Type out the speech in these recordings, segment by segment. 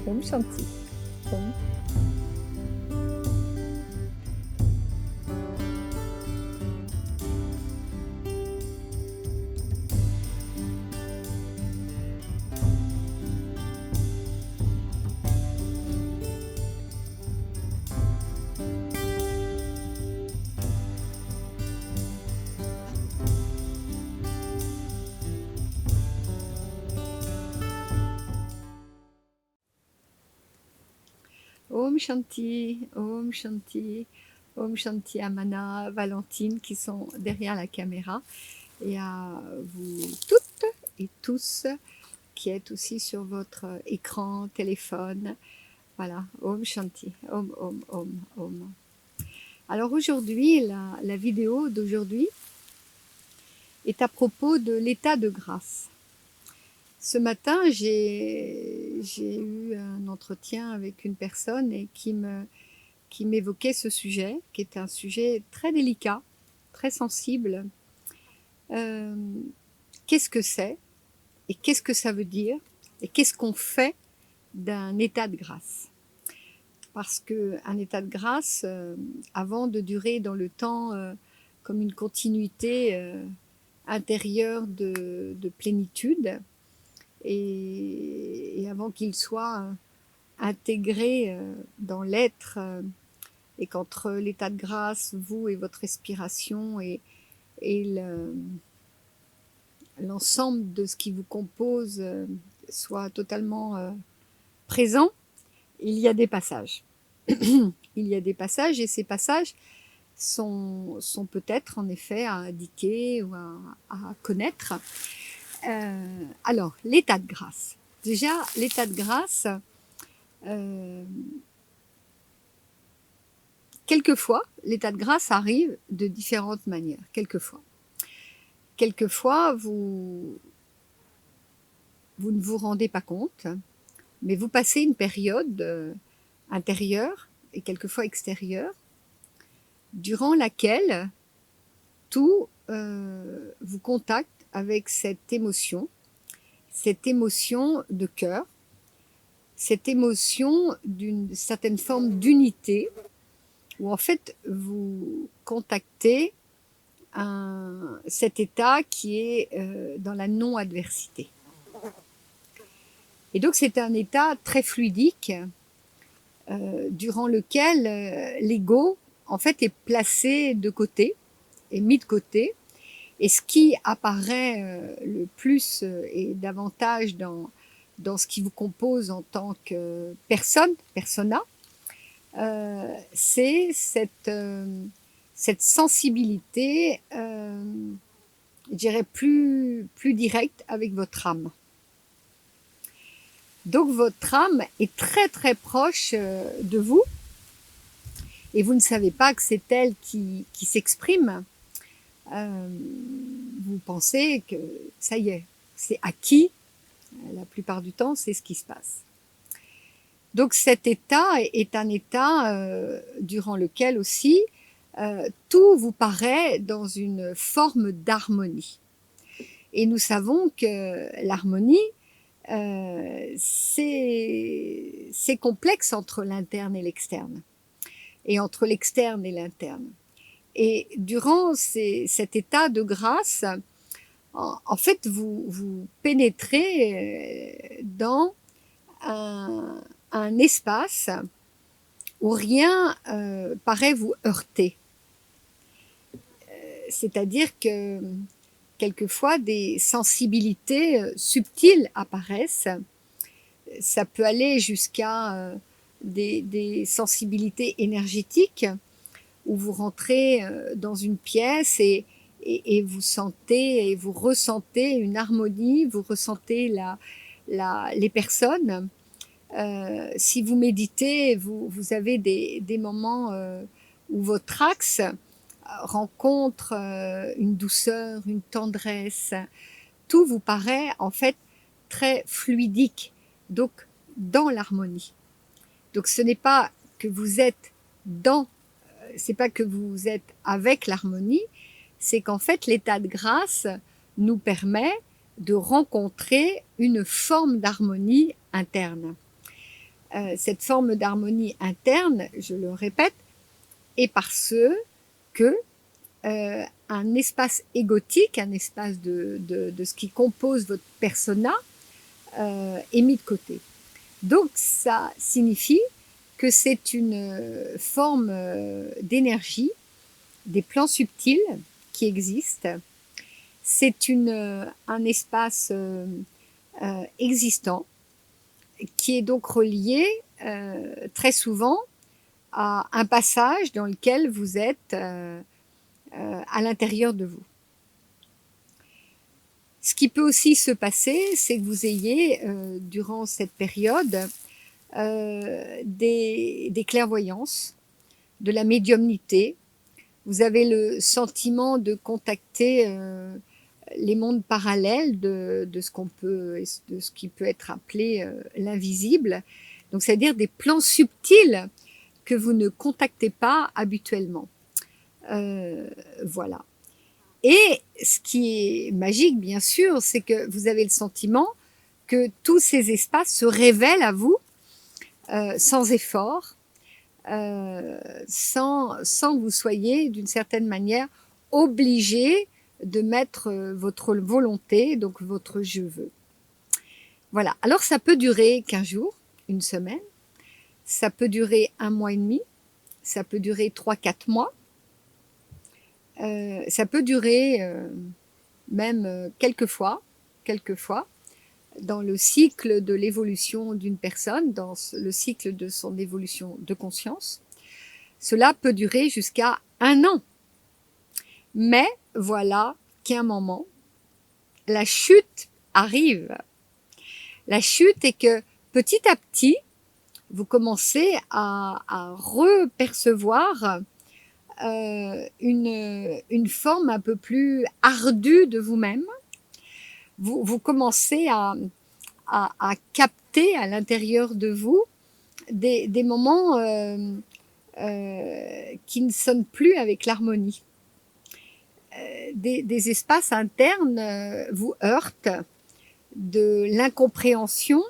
Om Shanti. Om. Om Shanti, Om Shanti, Om Shanti à Mana, Valentine qui sont derrière la caméra et à vous toutes et tous qui êtes aussi sur votre écran, téléphone. Voilà, Om Shanti, Om, Om, Om, Om. Alors aujourd'hui, la vidéo d'aujourd'hui est à propos de l'état de grâce. Ce matin, j'ai eu un entretien avec une personne et qui m'évoquait ce sujet, qui est un sujet très délicat, très sensible. Qu'est-ce que c'est et qu'est-ce que ça veut dire et qu'est-ce qu'on fait d'un état de grâce? Parce qu'un état de grâce, avant de durer dans le temps comme une continuité intérieure de plénitude, et avant qu'il soit intégré dans l'être, et qu'entre l'état de grâce, vous et votre respiration et l'ensemble de ce qui vous compose soit totalement présent, il y a des passages. Il y a des passages et ces passages sont peut-être en effet à indiquer ou à connaître. Alors, l'état de grâce. Déjà, l'état de grâce, quelquefois, l'état de grâce arrive de différentes manières. Quelquefois, vous ne vous rendez pas compte, mais vous passez une période intérieure et quelquefois extérieure, durant laquelle tout vous contacte avec cette émotion de cœur, cette émotion d'une certaine forme d'unité, où en fait vous contactez cet état qui est dans la non-adversité. Et donc c'est un état très fluidique, durant lequel l'ego en fait est placé de côté, est mis de côté, et ce qui apparaît le plus et davantage dans ce qui vous compose en tant que persona, c'est cette sensibilité, je dirais plus directe avec votre âme. Donc votre âme est très très proche de vous, et vous ne savez pas que c'est elle qui s'exprime. Vous pensez que ça y est, c'est acquis. La plupart du temps, c'est ce qui se passe. Donc cet état est un état durant lequel aussi tout vous paraît dans une forme d'harmonie. Et nous savons que l'harmonie, c'est complexe entre l'interne et l'externe, et entre l'externe et l'interne. Et durant cet état de grâce, en fait, vous pénétrez dans un espace où rien paraît vous heurter. C'est-à-dire que quelquefois des sensibilités subtiles apparaissent. Ça peut aller jusqu'à des sensibilités énergétiques, où vous rentrez dans une pièce et vous sentez et vous ressentez une harmonie, vous ressentez les personnes. Si vous méditez, vous avez des moments où votre axe rencontre une douceur, une tendresse. Tout vous paraît en fait très fluidique, donc dans l'harmonie. Donc ce n'est pas que vous êtes c'est pas que vous êtes avec l'harmonie, c'est qu'en fait l'état de grâce nous permet de rencontrer une forme d'harmonie interne. cette forme d'harmonie interne, je le répète, est parce que un espace égotique, un espace de ce qui compose votre persona, est mis de côté. Donc ça signifie que c'est une forme d'énergie, des plans subtils qui existent. C'est un espace existant qui est donc relié très souvent à un passage dans lequel vous êtes à l'intérieur de vous. Ce qui peut aussi se passer, c'est que vous ayez, durant cette période, des clairvoyances, de la médiumnité. Vous avez le sentiment de contacter les mondes parallèles de ce qui peut être appelé l'invisible. Donc, c'est-à-dire des plans subtils que vous ne contactez pas habituellement. Voilà. Et ce qui est magique, bien sûr, c'est que vous avez le sentiment que tous ces espaces se révèlent à vous sans effort, sans que vous soyez d'une certaine manière obligé de mettre votre volonté, donc votre je veux. Voilà. Alors ça peut durer 15 jours, une semaine, ça peut durer 1 mois et demi, ça peut durer 3-4 mois, ça peut durer même quelquefois, dans le cycle de l'évolution d'une personne, dans le cycle de son évolution de conscience. Cela peut durer jusqu'à 1 an. Mais voilà qu'à un moment, la chute arrive. La chute est que petit à petit, vous commencez à repercevoir une forme un peu plus ardue de vous-même. Vous commencez à capter à l'intérieur de vous des moments qui ne sonnent plus avec l'harmonie. Des espaces internes vous heurtent, de l'incompréhension,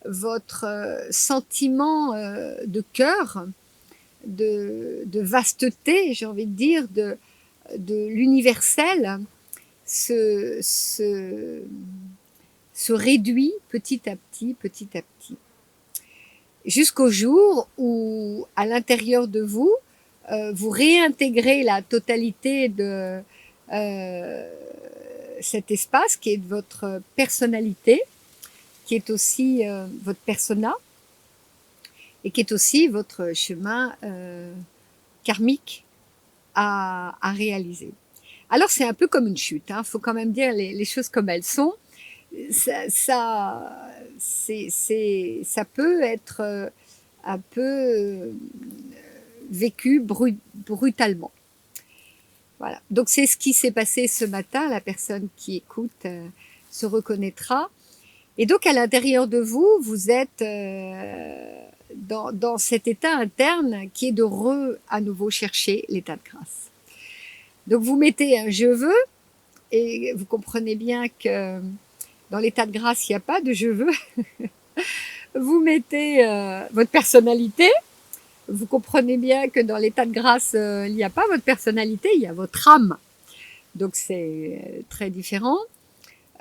votre sentiment de cœur, de vasteté, j'ai envie de dire, de l'universel se réduit petit à petit, jusqu'au jour où, à l'intérieur de vous, vous réintégrez la totalité de cet espace qui est de votre personnalité, qui est aussi votre persona, et qui est aussi votre chemin karmique à réaliser. Alors c'est un peu comme une chute, hein. Faut quand même dire les choses comme elles sont. Ça peut être un peu vécu brutalement. Voilà. Donc c'est ce qui s'est passé ce matin. La personne qui écoute se reconnaîtra. Et donc à l'intérieur de vous, vous êtes dans cet état interne qui est de à nouveau chercher l'état de grâce. Donc vous mettez un je veux et vous comprenez bien que dans l'état de grâce, il n'y a pas de je veux. Vous mettez votre personnalité. Vous comprenez bien que dans l'état de grâce, il n'y a pas votre personnalité, il y a votre âme. Donc c'est très différent.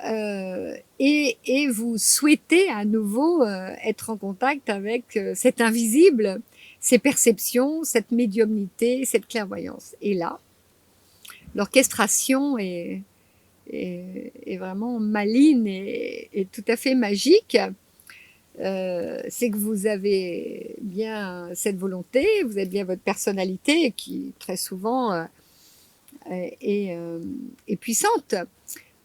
Et vous souhaitez à nouveau être en contact avec cet invisible, ces perceptions, cette médiumnité, cette clairvoyance. Et là, l'orchestration est vraiment maligne et tout à fait magique. C'est que vous avez bien cette volonté, vous avez bien votre personnalité qui très souvent est puissante.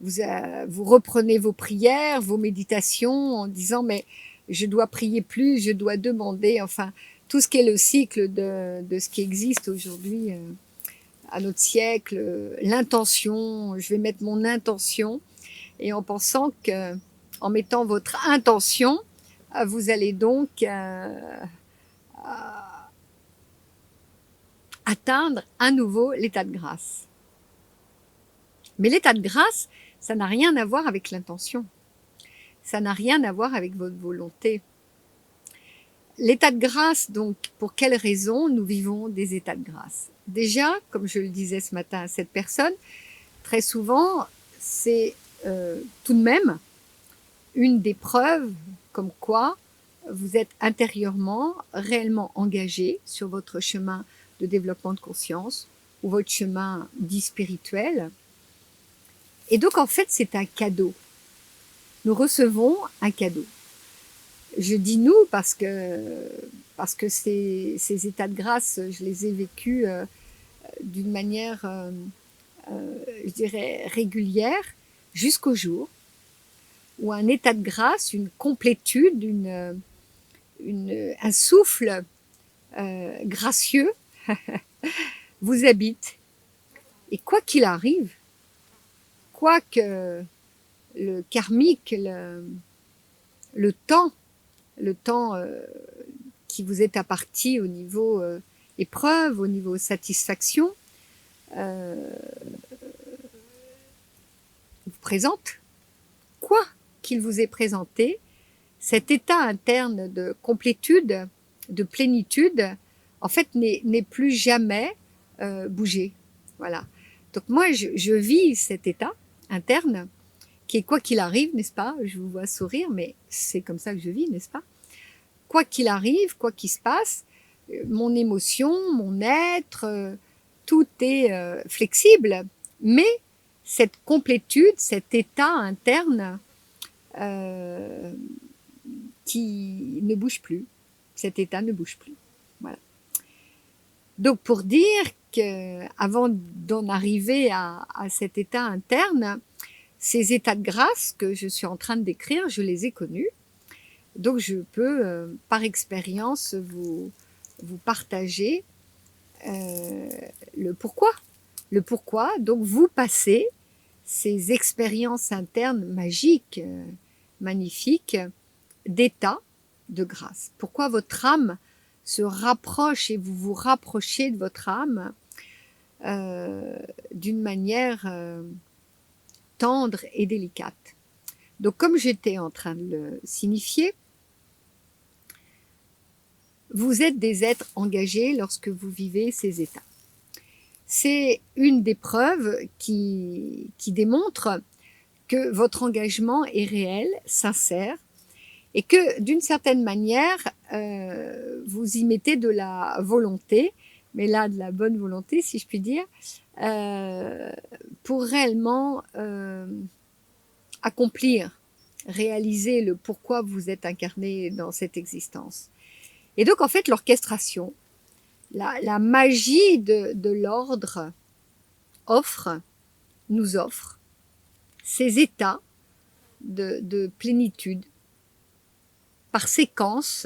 Vous reprenez vos prières, vos méditations en disant mais je dois prier plus, je dois demander, enfin tout ce qui est le cycle de ce qui existe aujourd'hui à notre siècle, l'intention, je vais mettre mon intention et en pensant que en mettant votre intention, vous allez donc atteindre à nouveau l'état de grâce. Mais l'état de grâce, ça n'a rien à voir avec l'intention. Ça n'a rien à voir avec votre volonté. l'état de grâce, donc, pour quelles raisons nous vivons des états de grâce? Déjà, comme je le disais ce matin à cette personne, très souvent, c'est tout de même une des preuves comme quoi vous êtes intérieurement réellement engagé sur votre chemin de développement de conscience ou votre chemin dit spirituel. Et donc, en fait, c'est un cadeau. Nous recevons un cadeau. Je dis nous parce que ces états de grâce, je les ai vécus d'une manière, je dirais, régulière, jusqu'au jour où un état de grâce, une complétude, un souffle gracieux vous habite. Et quoi qu'il arrive, quoi que le karmique, le temps qui vous est imparti au niveau épreuve, au niveau satisfaction, vous présente, quoi qu'il vous ait présenté, cet état interne de complétude, de plénitude, en fait, n'est plus jamais bougé. Voilà. Donc moi, je vis cet état interne qui est quoi qu'il arrive, n'est-ce pas? Je vous vois sourire, mais c'est comme ça que je vis, n'est-ce pas? Quoi qu'il arrive, quoi qu'il se passe, mon émotion, mon être, tout est flexible, mais cette complétude, cet état interne qui ne bouge plus, cet état ne bouge plus. Voilà. Donc pour dire qu'avant d'en arriver à cet état interne, ces états de grâce que je suis en train de décrire, je les ai connus. Donc je peux, par expérience, vous partager le pourquoi. Le pourquoi, donc vous passez ces expériences internes magiques, magnifiques, d'état de grâce. Pourquoi votre âme se rapproche et vous vous rapprochez de votre âme d'une manière tendre et délicate. Donc comme j'étais en train de le signifier, vous êtes des êtres engagés lorsque vous vivez ces états. C'est une des preuves qui démontre que votre engagement est réel, sincère, et que d'une certaine manière, vous y mettez de la volonté, mais là de la bonne volonté si je puis dire, pour réellement accomplir, réaliser le pourquoi vous êtes incarné dans cette existence. Et donc en fait l'orchestration, la magie de l'ordre nous offre ces états de plénitude par séquence,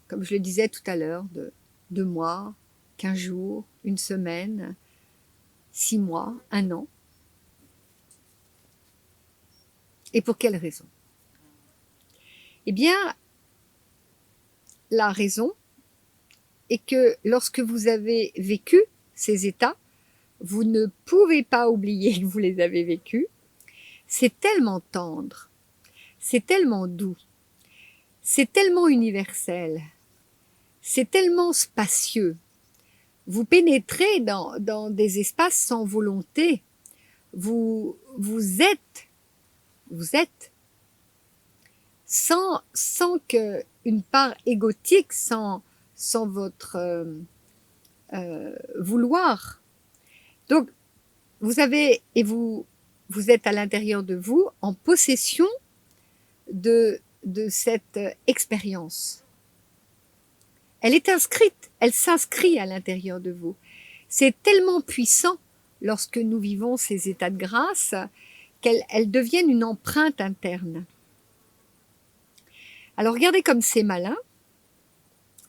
comme je le disais tout à l'heure, de 2 mois, 15 jours, 1 semaine, 6 mois, 1 an. Et pour quelle raison? Eh bien, la raison est que lorsque vous avez vécu ces états, vous ne pouvez pas oublier que vous les avez vécus. C'est tellement tendre, c'est tellement doux, c'est tellement universel, c'est tellement spacieux. Vous pénétrez dans des espaces sans volonté. Vous êtes sans que une part égotique, sans votre vouloir. Donc, vous êtes à l'intérieur de vous en possession de cette expérience. Elle est inscrite, elle s'inscrit à l'intérieur de vous. C'est tellement puissant lorsque nous vivons ces états de grâce qu'elles deviennent une empreinte interne. Alors regardez comme c'est malin,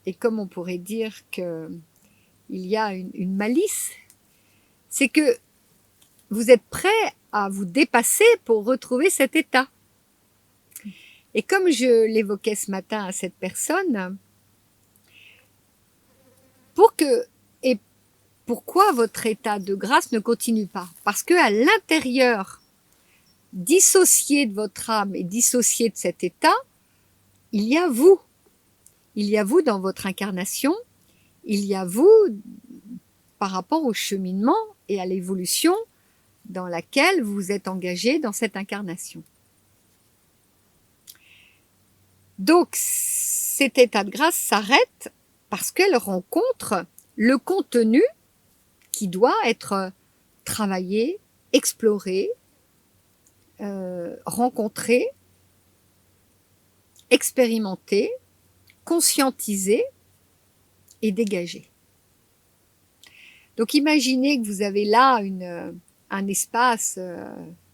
et comme on pourrait dire qu'il y a une malice, c'est que vous êtes prêt à vous dépasser pour retrouver cet état. Et comme je l'évoquais ce matin à cette personne, pourquoi votre état de grâce ne continue pas? Parce que à l'intérieur, dissocié de votre âme et dissocié de cet état, il y a vous. Il y a vous dans votre incarnation, il y a vous par rapport au cheminement et à l'évolution dans laquelle vous êtes engagé dans cette incarnation. Donc, cet état de grâce s'arrête parce qu'elle rencontre le contenu qui doit être travaillé, exploré, rencontré, expérimenté, conscientisé et dégagé. Donc imaginez que vous avez là un espace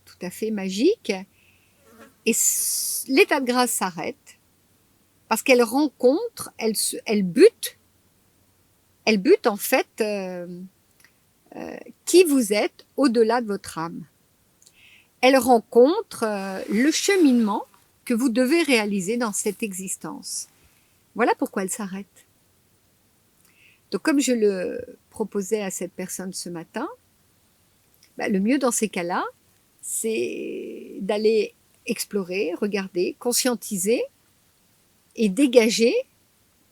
tout à fait magique et l'état de grâce s'arrête parce qu'elle rencontre, elle bute en fait qui vous êtes au-delà de votre âme. Elle rencontre le cheminement que vous devez réaliser dans cette existence. Voilà pourquoi elle s'arrête. Donc comme je le proposais à cette personne ce matin, le mieux dans ces cas-là, c'est d'aller explorer, regarder, conscientiser et dégager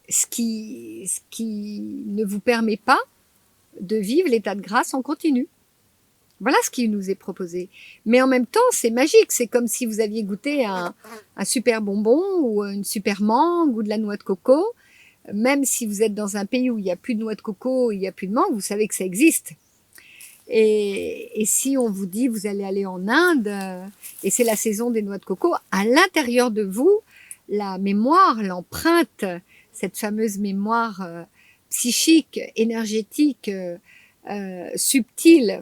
ce qui ne vous permet pas de vivre l'état de grâce en continu. Voilà ce qui nous est proposé. Mais en même temps, c'est magique. C'est comme si vous aviez goûté un super bonbon ou une super mangue ou de la noix de coco. Même si vous êtes dans un pays où il n'y a plus de noix de coco, il n'y a plus de mangue, vous savez que ça existe. Et si on vous dit vous allez aller en Inde et c'est la saison des noix de coco, à l'intérieur de vous, la mémoire, l'empreinte, cette fameuse mémoire psychique, énergétique, subtile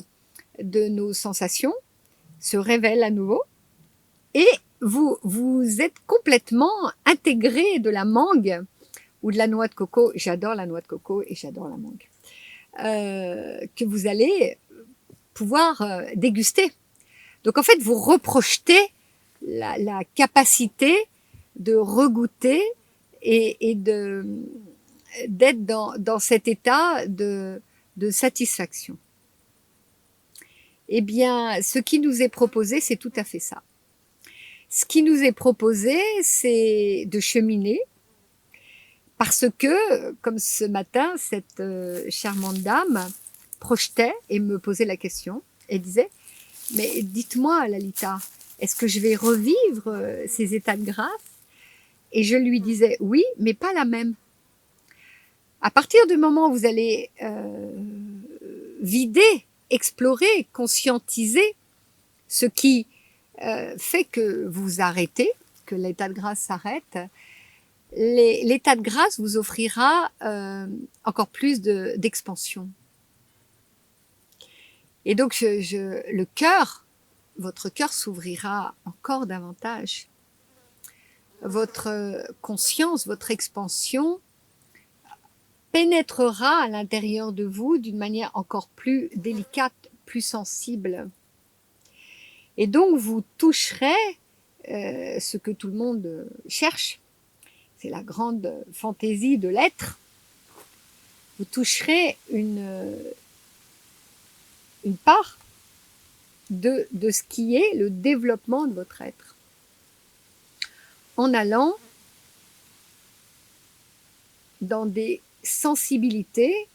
de nos sensations se révèle à nouveau et vous êtes complètement intégré de la mangue ou de la noix de coco. J'adore la noix de coco et j'adore la mangue. Que vous allez pouvoir déguster. Donc en fait, vous reprojetez la capacité de regoûter et d'être dans cet état de satisfaction. Eh bien, ce qui nous est proposé, c'est tout à fait ça. Ce qui nous est proposé, c'est de cheminer parce que, comme ce matin, cette charmante dame projetait et me posait la question et disait « Mais dites-moi, Lalita, est-ce que je vais revivre ces états de grâce ?» Et je lui disais « Oui, mais pas la même. » À partir du moment où vous allez vider, explorer, conscientiser ce qui fait que vous arrêtez, que l'état de grâce s'arrête, l'état de grâce vous offrira encore plus d'expansion. Et donc, le cœur, votre cœur s'ouvrira encore davantage. Votre conscience, votre expansion pénétrera à l'intérieur de vous d'une manière encore plus délicate, plus sensible. Et donc, vous toucherez ce que tout le monde cherche. C'est la grande fantaisie de l'être. Vous toucherez une part de ce qui est le développement de votre être. En allant dans des sensibilités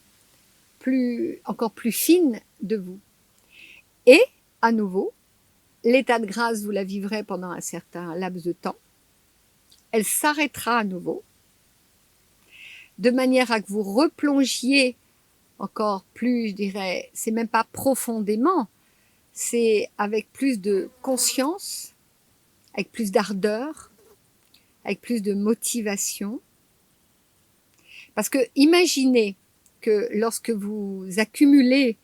encore plus fines de vous. Et, à nouveau, l'état de grâce, vous la vivrez pendant un certain laps de temps. Elle s'arrêtera à nouveau, de manière à que vous replongiez encore plus, je dirais, c'est même pas profondément, c'est avec plus de conscience, avec plus d'ardeur, avec plus de motivation. Parce que imaginez que lorsque vous accumulez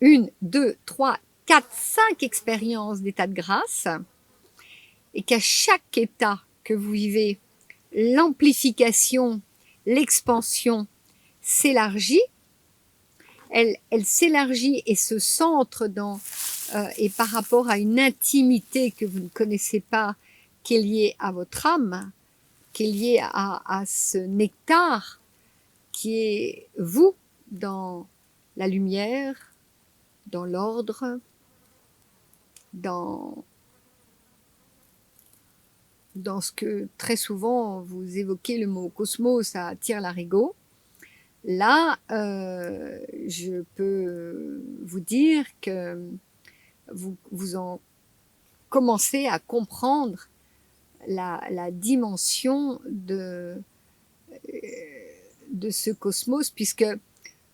1, 2, 3, 4, 5 expériences d'état de grâce, et qu'à chaque état que vous vivez, l'amplification, l'expansion s'élargit, elle s'élargit et se centre et par rapport à une intimité que vous ne connaissez pas, qui est liée à votre âme, qui est liée à ce nectar qui est vous dans la lumière, dans l'ordre, dans dans ce que très souvent vous évoquez le mot cosmos à tire-larigot, là, je peux vous dire que vous en commencez à comprendre la dimension de ce cosmos, puisque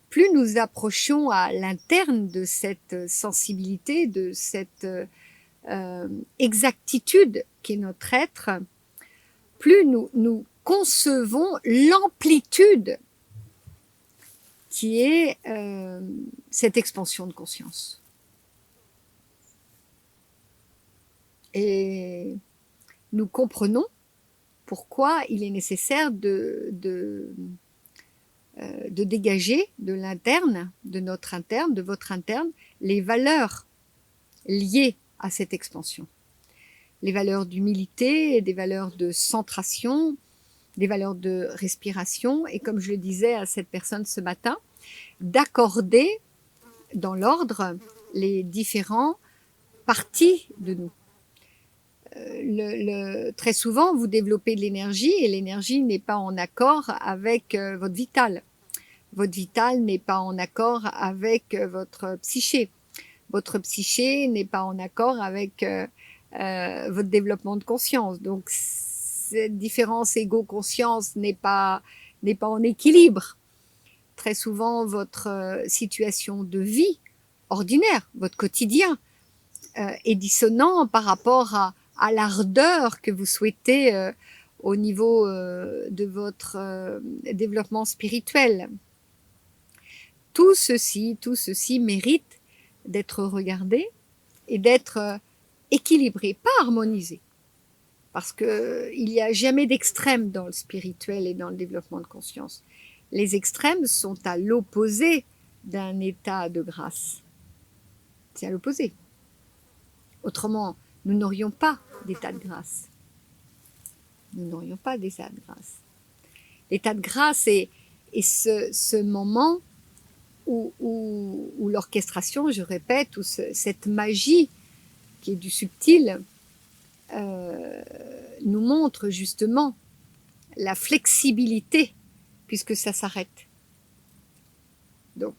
plus nous approchons à l'interne de cette sensibilité, de cette exactitude qui est notre être, plus nous concevons l'amplitude qui est cette expansion de conscience. Et nous comprenons pourquoi il est nécessaire de dégager de l'interne, de notre interne, de votre interne, les valeurs liées à cette expansion. Les valeurs d'humilité, des valeurs de centration, des valeurs de respiration, et comme je le disais à cette personne ce matin, d'accorder dans l'ordre les différents parties de nous. Très souvent, vous développez de l'énergie et l'énergie n'est pas en accord avec votre vital. Votre vital n'est pas en accord avec votre psyché. Votre psyché n'est pas en accord avec votre développement de conscience. Donc, cette différence égo-conscience n'est pas en équilibre. Très souvent, votre situation de vie ordinaire, votre quotidien, est dissonant par rapport à l'ardeur que vous souhaitez au niveau de votre développement spirituel. Tout ceci mérite d'être regardé et d'être équilibré, pas harmonisé. Parce qu'il n'y a jamais d'extrême dans le spirituel et dans le développement de conscience. Les extrêmes sont à l'opposé d'un état de grâce. C'est à l'opposé. Autrement, nous n'aurions pas d'état de grâce. Nous n'aurions pas d'état de grâce. L'état de grâce est ce moment où l'orchestration, je répète, où cette magie qui est du subtil nous montre justement la flexibilité puisque ça s'arrête. Donc,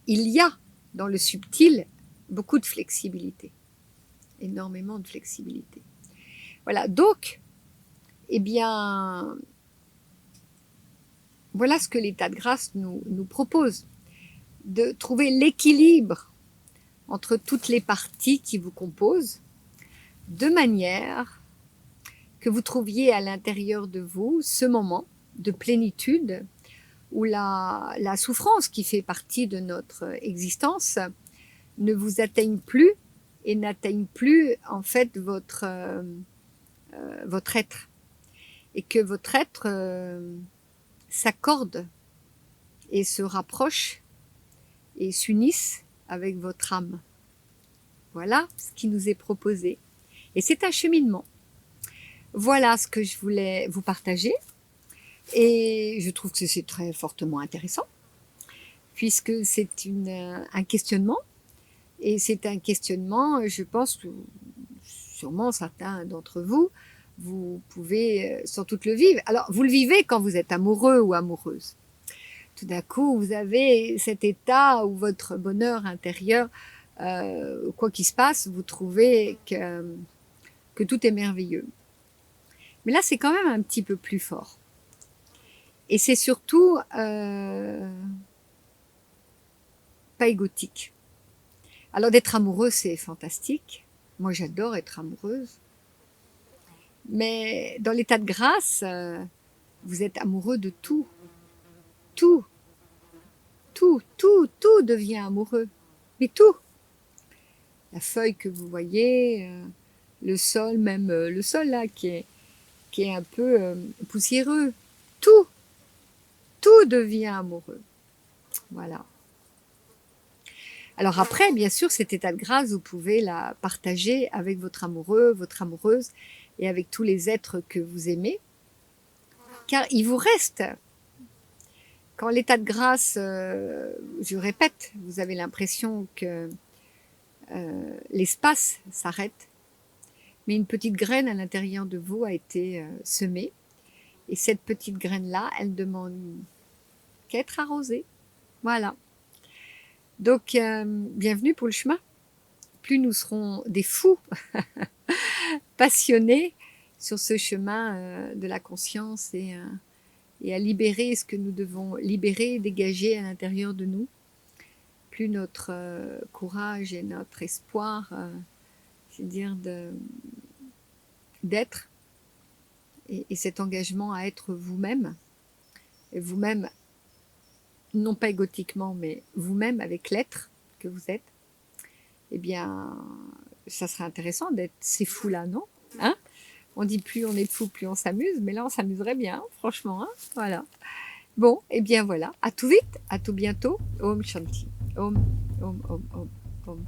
il y a dans le subtil beaucoup de flexibilité, énormément de flexibilité. Voilà, donc, eh bien, voilà ce que l'état de grâce nous propose, de trouver l'équilibre entre toutes les parties qui vous composent, de manière que vous trouviez à l'intérieur de vous ce moment de plénitude où la souffrance qui fait partie de notre existence ne vous atteigne plus et n'atteigne plus en fait votre être, et que votre être s'accorde et se rapproche et s'unisse avec votre âme. Voilà ce qui nous est proposé. Et c'est un cheminement. Voilà ce que je voulais vous partager. Et je trouve que c'est très fortement intéressant, puisque c'est un questionnement. Et c'est un questionnement, je pense, que sûrement certains d'entre vous, vous pouvez sans doute le vivre. Alors, vous le vivez quand vous êtes amoureux ou amoureuse. Tout d'un coup, vous avez cet état où votre bonheur intérieur, quoi qu'il se passe, vous trouvez que tout est merveilleux. Mais là, c'est quand même un petit peu plus fort. Et c'est surtout pas égotique. Alors, d'être amoureux, c'est fantastique. Moi, j'adore être amoureuse. Mais dans l'état de grâce, vous êtes amoureux de tout. Tout devient amoureux. Mais tout. La feuille que vous voyez, le sol, même le sol là qui est un peu poussiéreux. Tout devient amoureux. Voilà. Alors après, bien sûr, cet état de grâce, vous pouvez la partager avec votre amoureux, votre amoureuse et avec tous les êtres que vous aimez. Car il vous reste, quand l'état de grâce, je répète, vous avez l'impression que l'espace s'arrête. mais une petite graine à l'intérieur de vous a été semée. Et cette petite graine-là, elle demande qu'à être arrosée. Voilà. Donc, bienvenue pour le chemin. Plus nous serons des fous passionnés sur ce chemin de la conscience et à libérer ce que nous devons libérer, dégager à l'intérieur de nous, plus notre courage et notre espoir, c'est-à-dire d'être, et cet engagement à être vous-même, et vous-même, non pas égotiquement, mais vous-même avec l'être que vous êtes, eh bien, ça serait intéressant d'être ces fous-là, non? Hein? On dit plus on est fou, plus on s'amuse, mais là on s'amuserait bien, franchement, hein, voilà. Bon, et bien voilà, à tout vite, à tout bientôt. Om Shanti. Om, Om, Om, Om, Om.